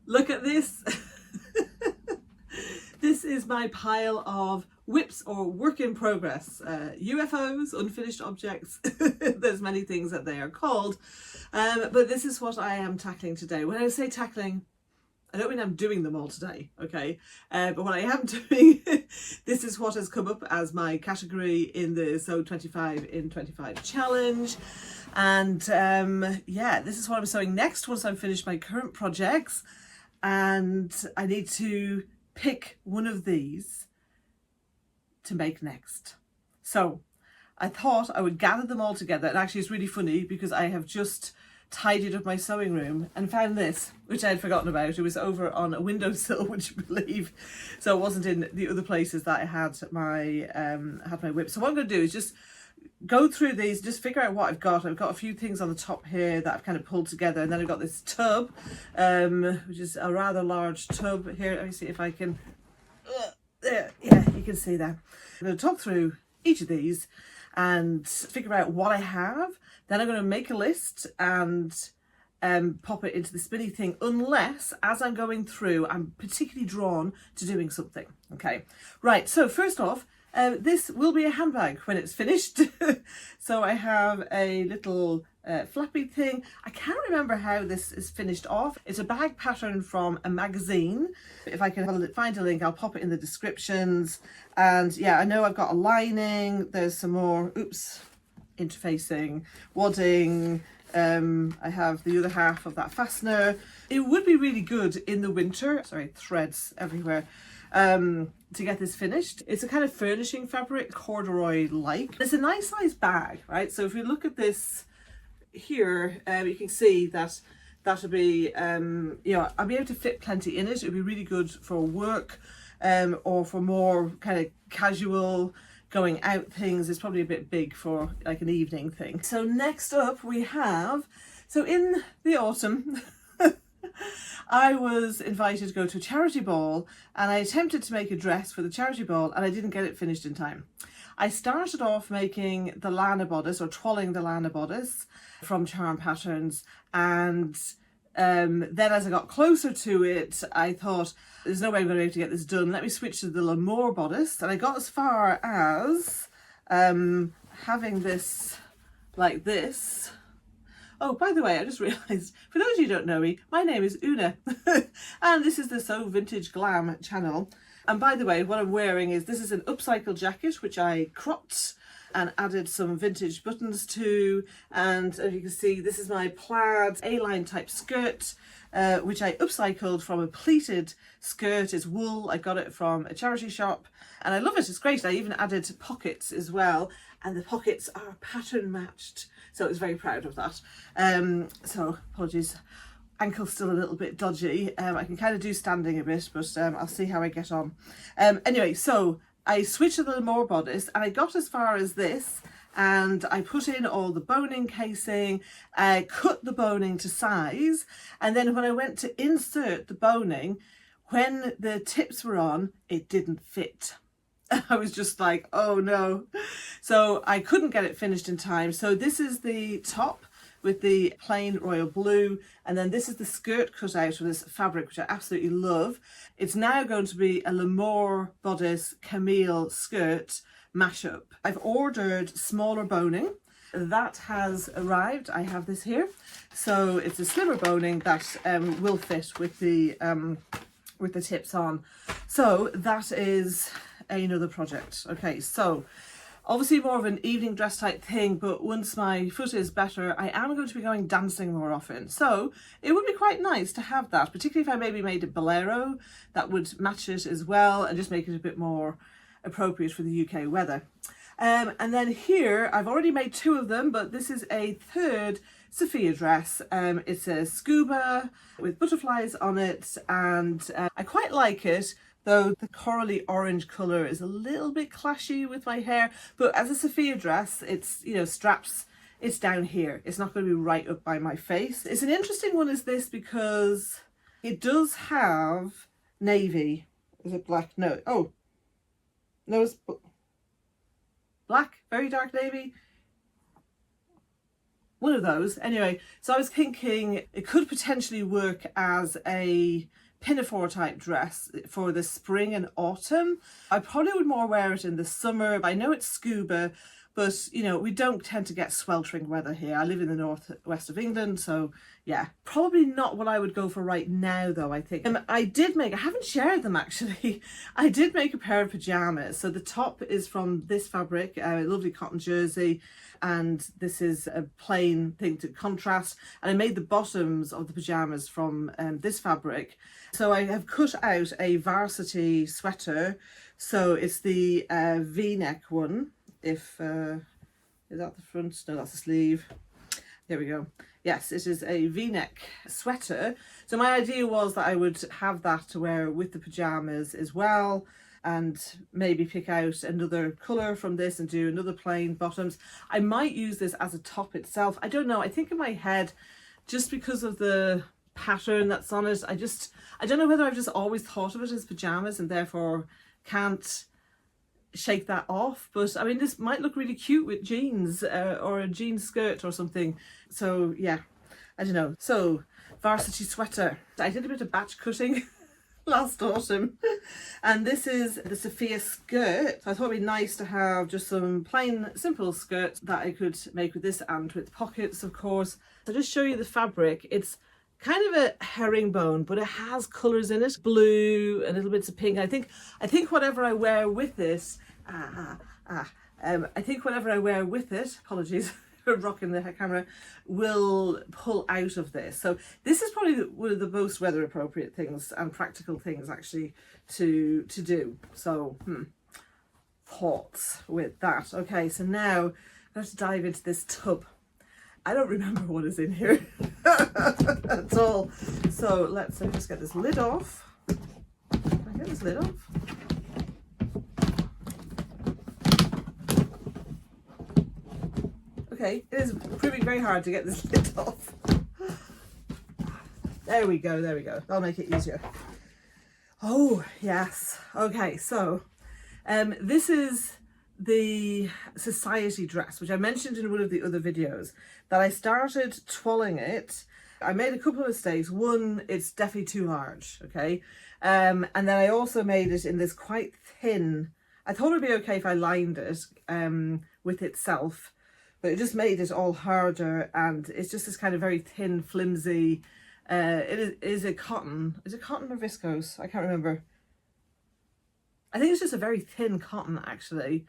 Look at this. This is my pile of WIPs, or work in progress. UFOs, unfinished objects. There's many things that they are called. But this is what I am tackling today. When I say tackling, I don't mean I'm doing them all today, okay? But what I am doing, this is what has come up as my category in the Sew 25 in 25 challenge. And yeah, this is what I'm sewing next once I've finished my current projects. And I need to pick one of these to make next. So I thought I would gather them all together. And actually it's really funny because I have just tidied up my sewing room and found this, which I had forgotten about. It was over on a windowsill, would you believe? So it wasn't in the other places that I had my WIP. So what I'm going to do is just go through these, just figure out what I've got. I've got a few things on the top here that I've kind of pulled together, and then I've got this tub, which is a rather large tub here. Let me see if I can, there, yeah, you can see that. I'm going to talk through each of these and figure out what I have. Then I'm going to make a list and pop it into the spinny thing, unless as I'm going through I'm particularly drawn to doing something. Okay, right, so first off, this will be a handbag when it's finished. So I have a little flappy thing. I can't remember how this is finished off. It's a bag pattern from a magazine. If I can find a link, I'll pop it in the descriptions. And yeah, I know I've got a lining. There's some more, oops, interfacing, wadding. I have the other half of that fastener. It would be really good in the winter, sorry, threads everywhere, to get this finished. It's a kind of furnishing fabric, corduroy like. It's a nice size bag, right? So if you look at this here, you can see that that'll be, you know, I'll be able to fit plenty in it. It'll be really good for work, or for more kind of casual going out things. It's probably a bit big for like an evening thing. So next up we have, so in the autumn, I was invited to go to a charity ball, and I attempted to make a dress for the charity ball and I didn't get it finished in time. I started off making the Lana bodice, or twirling the Lana bodice from Charm Patterns, and then as I got closer to it, I thought there's no way I'm going to be able to get this done. Let me switch to the L'Amour bodice, and I got as far as having this like this. Oh, by the way, I just realised, for those of you who don't know me, my name is Una, and this is the So Vintage Glam channel. And by the way, what I'm wearing is, this is an upcycled jacket, which I cropped and added some vintage buttons to. And as you can see, this is my plaid A-line type skirt, which I upcycled from a pleated skirt. It's wool. I got it from a charity shop and I love it. It's great. I even added pockets as well, and the pockets are pattern matched. So I was very proud of that. So apologies, ankle's still a little bit dodgy. I can kind of do standing a bit, but I'll see how I get on. Anyway, so I switched to the L'Amour bodice and I got as far as this, and I put in all the boning casing, I cut the boning to size, and then when I went to insert the boning, when the tips were on, it didn't fit. I was just like, oh no. So I couldn't get it finished in time. So this is the top with the plain royal blue, and then this is the skirt cut out of this fabric, which I absolutely love. It's now going to be a L'Amour bodice Camille skirt mashup. I've ordered smaller boning. That has arrived. I have this here. So it's a slimmer boning that will fit with the tips on. So that is another project. Okay, so obviously more of an evening dress type thing, but once my foot is better, I am going to be going dancing more often. So it would be quite nice to have that, particularly if I maybe made a bolero that would match it as well and just make it a bit more appropriate for the UK weather. And then here, I've already made two of them, but this is a third Sophia dress. It's a scuba with butterflies on it, and I quite like it, though the corally orange colour is a little bit clashy with my hair. But as a Sophia dress, it's, you know, straps, it's down here. It's not going to be right up by my face. It's an interesting one is this because it does have navy. Is it black? No. Oh. No, it's black, very dark navy. one of those. Anyway, so I was thinking it could potentially work as a pinafore type dress for the spring and autumn. I probably would more wear it in the summer. I know it's scuba, but you know, we don't tend to get sweltering weather here. I live in the northwest of England, so yeah, probably not what I would go for right now though, I think. I haven't shared them actually. I did make a pair of pajamas. So the top is from this fabric, a lovely cotton jersey, and this is a plain thing to contrast. And I made the bottoms of the pajamas from this fabric. So I have cut out a varsity sweater. So it's the V-neck one. Is that the front? No, that's the sleeve. There we go. Yes, it is a V-neck sweater. So my idea was that I would have that to wear with the pajamas as well, and maybe pick out another colour from this and do another plain bottoms. I might use this as a top itself. I don't know. I think in my head, just because of the pattern that's on it, I don't know whether I've just always thought of it as pajamas and therefore can't shake that off. But I mean, this might look really cute with jeans or a jean skirt or something. So yeah, I don't know. So varsity sweater. I did a bit of batch cutting last autumn, and this is the Sophia skirt. So I thought it'd be nice to have just some plain simple skirts that I could make with this, and with pockets of course. So just show you the fabric. It's kind of a herringbone, but it has colours in it, blue and little bits of pink. I think whatever I wear with this, I think whatever I wear with it, apologies for rocking the camera, will pull out of this. So this is probably one of the most weather appropriate things and practical things actually to do. So thoughts with that. Okay, so now I have to dive into this tub. I don't remember what is in here at all. So let's just get this lid off. Can I get this lid off? Okay, it is proving very hard to get this lid off. There we go, there we go. That'll make it easier. Oh, yes. Okay, so this is the society dress, which I mentioned in one of the other videos, that I started twirling it. I made a couple of mistakes. One, it's definitely too large, okay? And then I also made it in this quite thin, I thought it would be okay if I lined it with itself, but it just made it all harder, and it's just this kind of very thin, flimsy, it is a cotton. Is it cotton or viscose? I can't remember. I think it's just a very thin cotton, actually.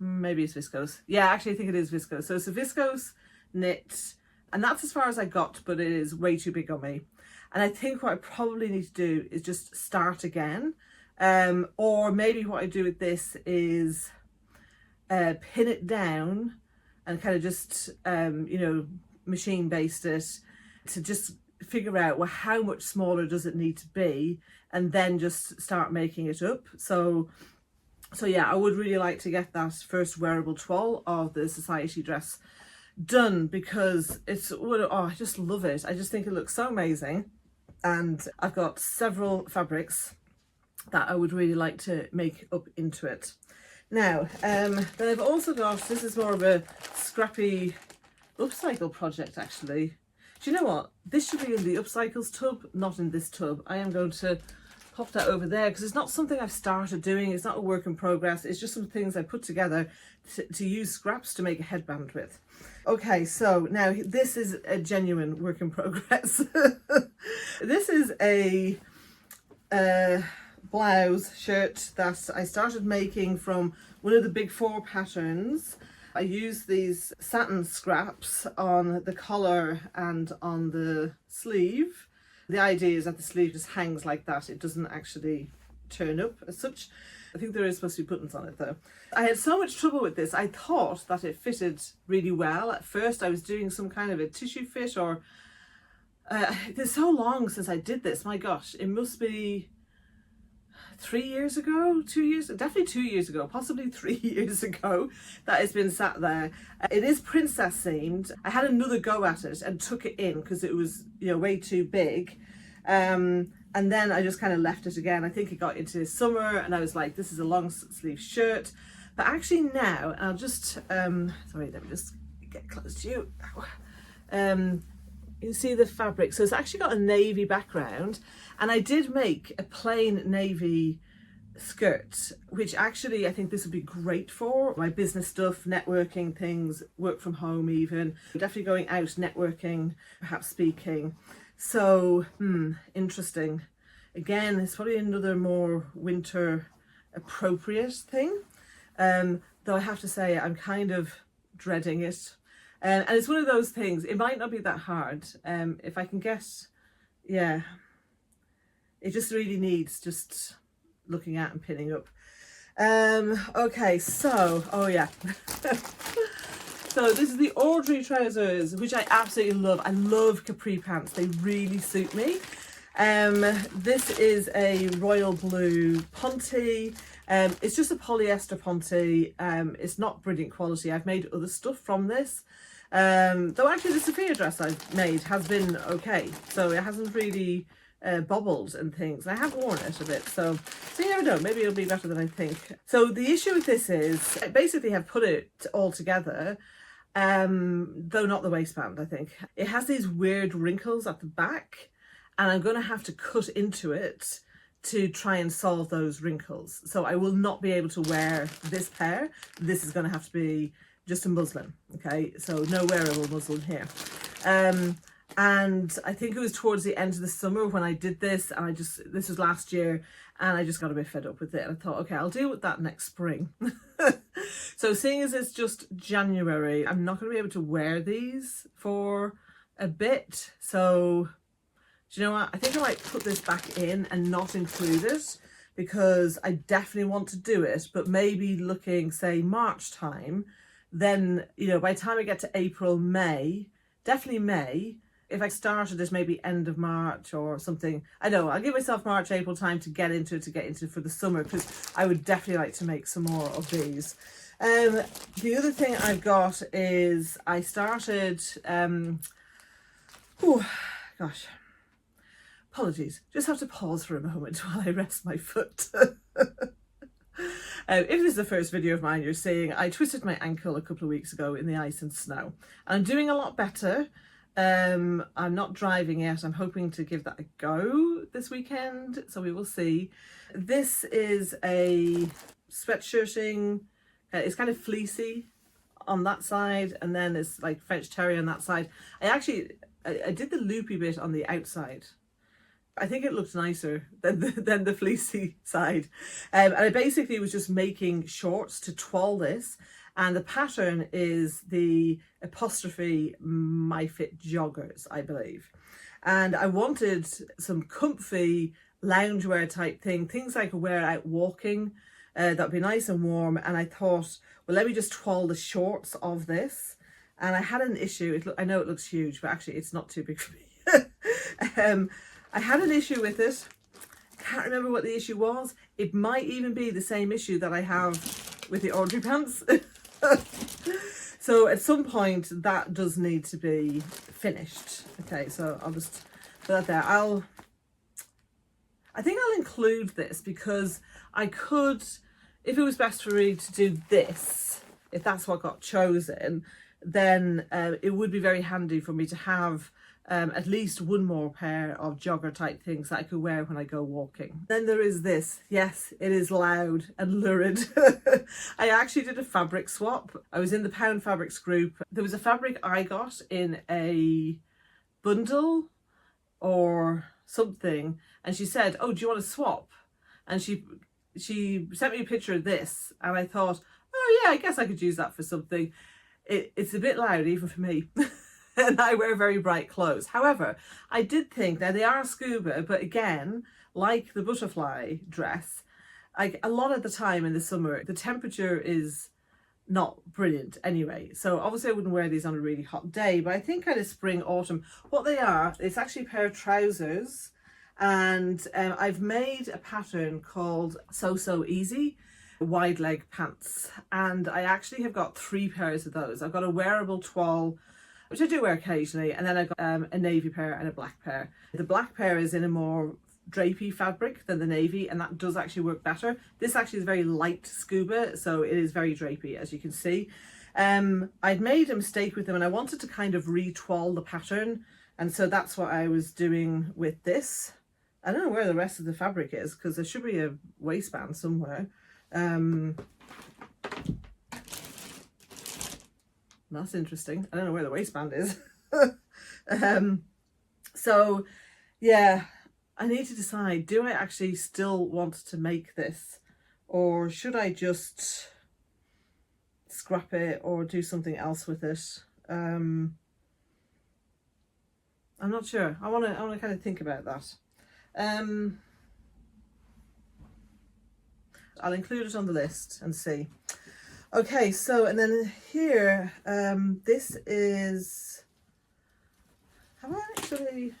Maybe it's viscose. Yeah, actually I think it is viscose. So it's a viscose knit, and that's as far as I got, but it is way too big on me. And I think what I probably need to do is just start again. Or maybe what I do with this is pin it down and kind of just, you know, machine baste it to just figure out, well, how much smaller does it need to be, and then just start making it up. So yeah, I would really like to get that first wearable toile of the society dress done, because it's, oh, I just love it. I just think it looks so amazing. And I've got several fabrics that I would really like to make up into it. Now, then I've also got, this is more of a scrappy upcycle project actually. Do you know what? This should be in the upcycles tub, not in this tub. I am going to pop that over there because it's not something I've started doing. It's not a work in progress. It's just some things I put together to use scraps to make a headband with. Okay, so now this is a genuine work in progress. This is a blouse shirt that I started making from one of the Big Four patterns. I used these satin scraps on the collar and on the sleeve. The idea is that the sleeve just hangs like that. It doesn't actually turn up as such. I think there is supposed to be buttons on it though. I had so much trouble with this. I thought that it fitted really well. At first I was doing some kind of a tissue fit, or it's so long since I did this. My gosh, it must be 3 years ago, 2 years, definitely 2 years ago, possibly 3 years ago that it's been sat there. It is princess themed. I had another go at it and took it in because it was, you know, way too big. And then I just kind of left it again. I think it got into summer and I was like, this is a long sleeve shirt. But actually now, and I'll just, sorry, let me just get close to you. You can see the fabric. So it's actually got a navy background, and I did make a plain navy skirt, which actually I think this would be great for my business stuff, networking things, work from home even. Definitely going out networking, perhaps speaking. So, interesting. Again, it's probably another more winter appropriate thing. Though I have to say I'm kind of dreading it. And it's one of those things, it might not be that hard. If I can get, yeah, it just really needs just looking at and pinning up. Okay, so, oh yeah. So this is the Audrey trousers, which I absolutely love. I love capri pants, they really suit me. This is a royal blue ponte. It's just a polyester ponte. It's not brilliant quality. I've made other stuff from this. Though actually the Sophia dress I've made has been okay. So it hasn't really bobbled and things. I have worn it a bit. So you never know. Maybe it'll be better than I think. So the issue with this is I basically have put it all together. Though not the waistband, I think. It has these weird wrinkles at the back, and I'm going to have to cut into it to try and solve those wrinkles. So I will not be able to wear this pair. This is going to have to be just a muslin, okay? So no wearable muslin here. And I think it was towards the end of the summer when I did this, and this was last year, and I just got a bit fed up with it. And I thought, okay, I'll deal with that next spring. So seeing as it's just January, I'm not going to be able to wear these for a bit. So do you know what? I think I might put this back in and not include it, because I definitely want to do it, but maybe looking, say, March time, then, you know, by the time I get to April, May, definitely May, if I started this maybe end of March or something, I know, I'll give myself March, April time to get into it for the summer, because I would definitely like to make some more of these. The other thing I've got is I started, oh gosh, apologies, just have to pause for a moment while I rest my foot. If this is the first video of mine you're seeing, I twisted my ankle a couple of weeks ago in the ice and snow. I'm doing a lot better. I'm not driving yet. I'm hoping to give that a go this weekend, so we will see. This is a sweatshirting. It's kind of fleecy on that side, and then it's like French terry on that side. I did the loopy bit on the outside. I think it looked nicer than the fleecy side. And I basically was just making shorts to twirl this. And the pattern is the apostrophe My Fit joggers, I believe. And I wanted some comfy loungewear type things I could wear out walking. That'd be nice and warm. And I thought, well, let me just twirl the shorts of this. And I had an issue. I know it looks huge, but actually it's not too big for me. I had an issue with it. Can't remember what the issue was. It might even be the same issue that I have with the Audrey pants. So at some point that does need to be finished. Okay, so I'll just put that there. I think I'll include this because I could, if it was best for me to do this, if that's what got chosen, then it would be very handy for me to have at least one more pair of jogger type things that I could wear when I go walking. Then there is this. Yes, it is loud and lurid. I actually did a fabric swap. I was in the Pound Fabrics group. There was a fabric I got in a bundle or something, and she said, oh, do you want to swap? And she sent me a picture of this, and I thought, oh yeah, I guess I could use that for something. It's a bit loud even for me. And I wear very bright clothes. However, I did think, now they are scuba, but again, like the butterfly dress, like a lot of the time in the summer, the temperature is not brilliant anyway. So obviously I wouldn't wear these on a really hot day, but I think kind of spring, autumn, what they are, it's actually a pair of trousers. And I've made a pattern called So Easy wide leg pants. And I actually have got 3 pairs of those. I've got a wearable toile, which I do wear occasionally, and then I got a navy pair and a black pair. The black pair is in a more drapey fabric than the navy, and that does actually work better. This actually is very light scuba, so it is very drapey, as you can see. I'd made a mistake with them and I wanted to kind of retwall the pattern, and so that's what I was doing with this. I don't know where the rest of the fabric is because there should be a waistband somewhere. That's interesting. I don't know where the waistband is. So yeah, I need to decide, do I actually still want to make this, or should I just scrap it or do something else with it? I'm not sure. I want to kind of think about that. I'll include it on the list and see. Okay, so and then here, this is, have I actually,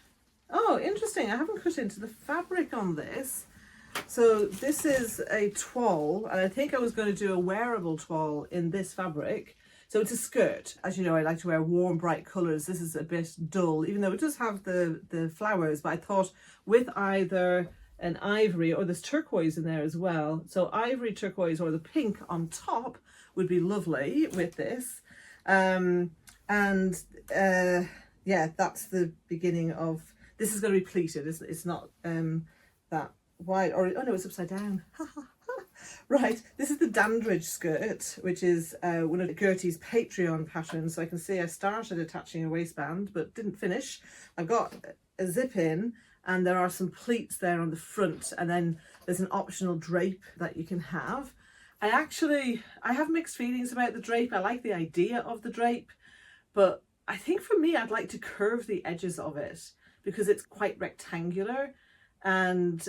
oh, interesting, I haven't cut into the fabric on this. So this is a toile, and I think I was going to do a wearable toile in this fabric. So it's a skirt. As you know, I like to wear warm, bright colours. This is a bit dull, even though it does have the flowers, but I thought with either an ivory, or there's turquoise in there as well. So ivory, turquoise, or the pink on top would be lovely with this. Yeah, that's the beginning of, this is going to be pleated. It's not that wide, or oh no, it's upside down. Right, this is the Dandridge skirt, which is one of Gertie's Patreon patterns. So I can see I started attaching a waistband but didn't finish. I've got a zip in, and there are some pleats there on the front, and then there's an optional drape that you can have. I have mixed feelings about the drape. I like the idea of the drape, but I think for me, I'd like to curve the edges of it because it's quite rectangular. And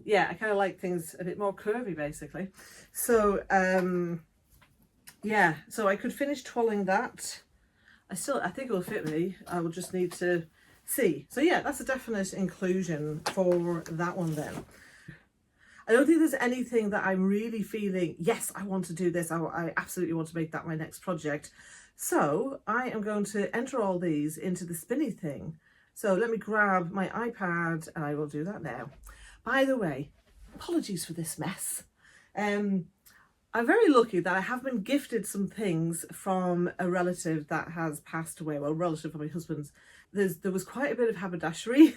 yeah, I kind of like things a bit more curvy, basically. So yeah, so I could finish twirling that. I think it will fit me. I will just need to see. So yeah, that's a definite inclusion for that one then. I don't think there's anything that I'm really feeling, yes, I want to do this. I absolutely want to make that my next project. So I am going to enter all these into the spinny thing. So let me grab my iPad and I will do that now. By the way, apologies for this mess. I'm very lucky that I have been gifted some things from a relative that has passed away. Well, a relative of my husband's. There was quite a bit of haberdashery,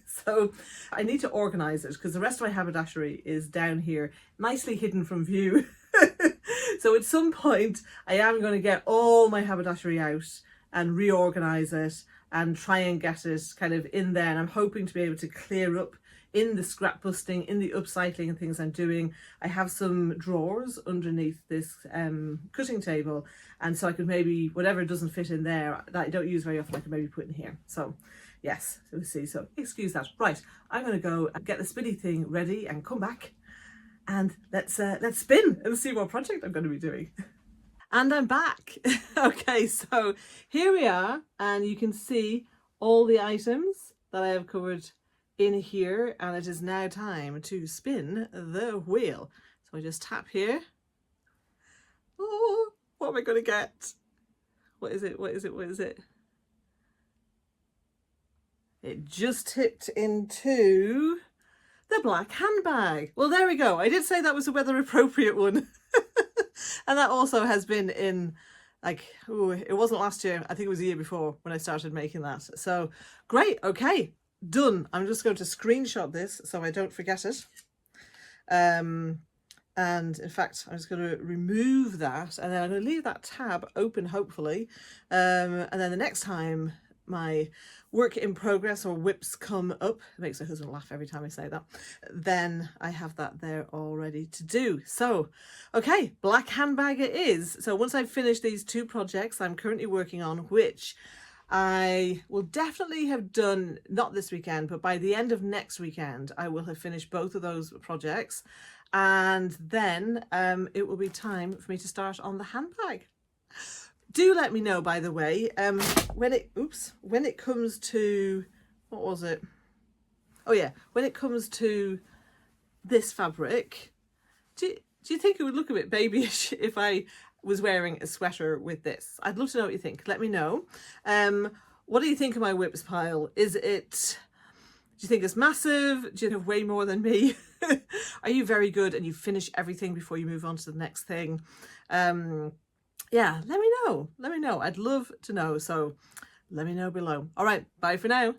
so I need to organise it because the rest of my haberdashery is down here, nicely hidden from view. So at some point I am going to get all my haberdashery out and reorganise it and try and get it kind of in there, and I'm hoping to be able to clear up in the scrap busting, in the upcycling and things I'm doing. I have some drawers underneath this cutting table, and so I could maybe, whatever doesn't fit in there that I don't use very often, I could maybe put in here. So yes, so we'll see. So excuse that. Right, I'm going to go and get the spinny thing ready and come back, and let's spin and see what project I'm going to be doing. And I'm back. Okay, so here we are, and you can see all the items that I have covered in here, and it is now time to spin the wheel. So I just tap here. Oh, what am I going to get? What is it? What is it? What is it? It just tipped into the black handbag. Well, there we go. I did say that was a weather appropriate one. And that also has been in, like, ooh, it wasn't last year. I think it was the year before when I started making that. So great. Okay, done. I'm just going to screenshot this so I don't forget it. And in fact, I'm just going to remove that, and then I'm going to leave that tab open, hopefully. And then the next time my work in progress or WIPs come up, it makes my husband laugh every time I say that, then I have that there all ready to do. So okay, black handbag it is. So once I've finished these two projects I'm currently working on, which I will definitely have done, not this weekend, but by the end of next weekend I will have finished both of those projects, and then it will be time for me to start on the handbag. Do let me know, by the way, when it comes to, what was it? Oh yeah, when it comes to this fabric, do you think it would look a bit babyish if I was wearing a sweater with this? I'd love to know what you think. Let me know. What do you think of my WIPs pile? Do you think it's massive? Do you have way more than me? Are you very good and you finish everything before you move on to the next thing? yeah, let me know. Let me know. I'd love to know. So let me know below. All right. Bye for now.